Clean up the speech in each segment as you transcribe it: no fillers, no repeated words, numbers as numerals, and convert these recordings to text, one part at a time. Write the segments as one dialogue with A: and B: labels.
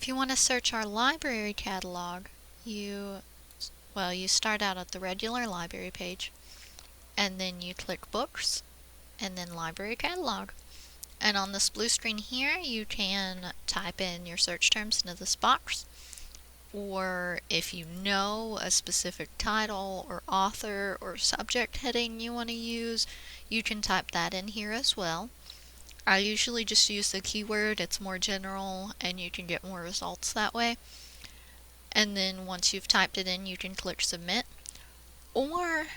A: If you want to search our library catalog, you start out at the regular library page, and then you click Books, and then Library Catalog. And on this blue screen here, you can type in your search terms into this box, or if you know a specific title or author or subject heading you want to use, you can type that in here as well. I usually just use the keyword, it's more general and you can get more results that way. And then once you've typed it in, you can click Submit, or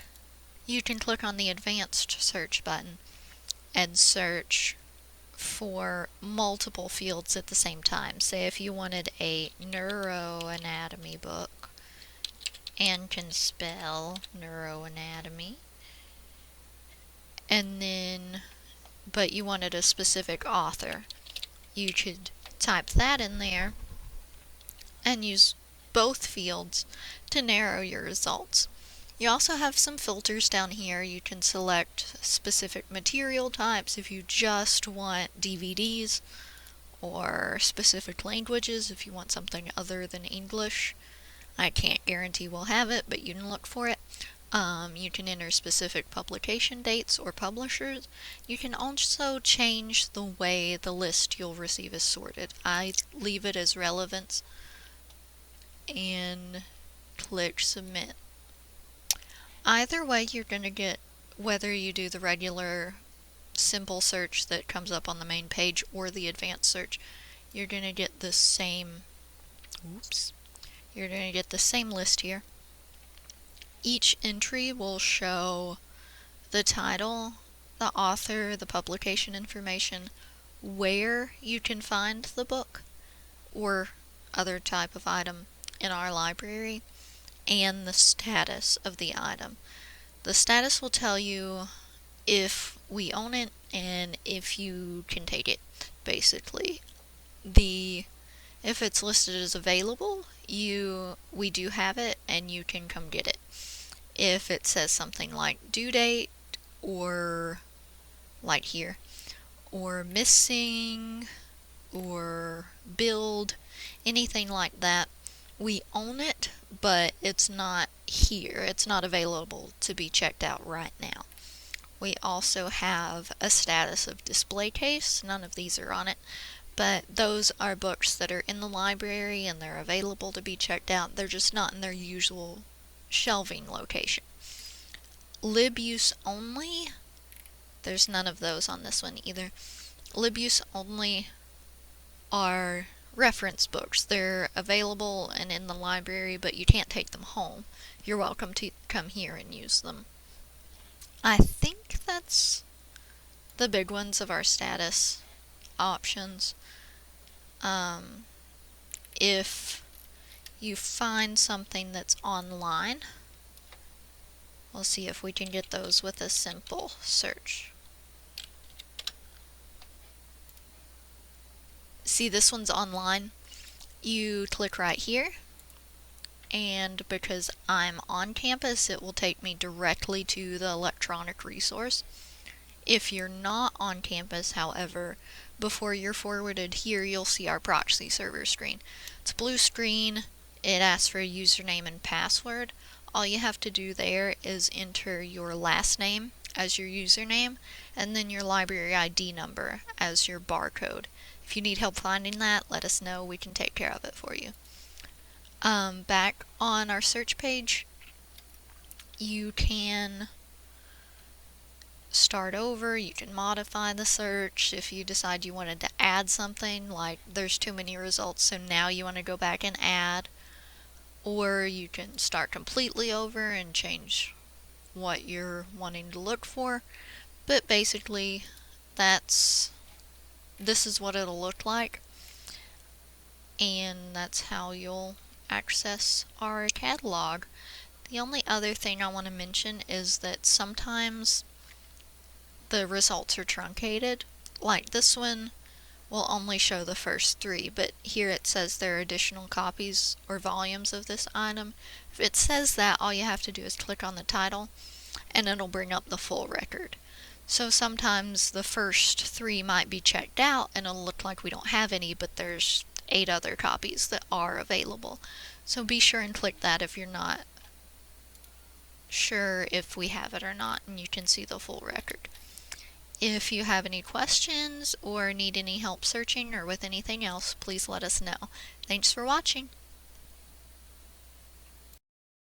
A: you can click on the Advanced Search button and search for multiple fields at the same time. Say if you wanted a neuroanatomy book and can spell neuroanatomy, and then but you wanted a specific author, you could type that in there and use both fields to narrow your results. You also have some filters down here. You can select specific material types if you just want DVDs, or specific languages if you want something other than English. I can't guarantee we'll have it, but you can look for it. You can enter specific publication dates or publishers. You can also change the way the list you'll receive is sorted. I leave it as relevance and click Submit. Either way, you're going to get, whether you do the regular simple search that comes up on the main page or the advanced search, you're going to get the same list here. Each entry will show the title, the author, the publication information, where you can find the book or other type of item in our library, and the status of the item. The status will tell you if we own it and if you can take it, basically. If it's listed as available, we do have it and you can come get it. If it says something like due date, or like here, or missing, or build, anything like that, we own it, but it's not here. It's not available to be checked out right now. We also have a status of display case. None of these are on it, but those are books that are in the library and they're available to be checked out. They're just not in their usual shelving location. Lib use only, there's none of those on this one either. Lib use only are reference books. They're available and in the library, but you can't take them home. You're welcome to come here and use them. I think that's the big ones of our status options. If you find something that's online, we'll see if we can get those with a simple search. See, this one's online. You click right here, and because I'm on campus, it will take me directly to the electronic resource. If you're not on campus, however, before you're forwarded here, you'll see our proxy server screen. It's a blue screen. It asks for a username and password. All you have to do there is enter your last name as your username, and then your library ID number as your barcode. If you need help finding that, let us know. We can take care of it for you. Back on our search page, you can start over. You can modify the search if you decide you wanted to add something, like there's too many results, so now you want to go back and add. Or you can start completely over and change what you're wanting to look for. But basically, this is what it'll look like, and that's how you'll access our catalog. The only other thing I want to mention is that sometimes the results are truncated. Like this one will only show the first 3, but here it says there are additional copies or volumes of this item. If it says that, all you have to do is click on the title and it'll bring up the full record. So sometimes the first 3 might be checked out and it'll look like we don't have any, but there's 8 other copies that are available. So be sure and click that if you're not sure if we have it or not, and you can see the full record. If you have any questions or need any help searching or with anything else, please let us know. Thanks for watching.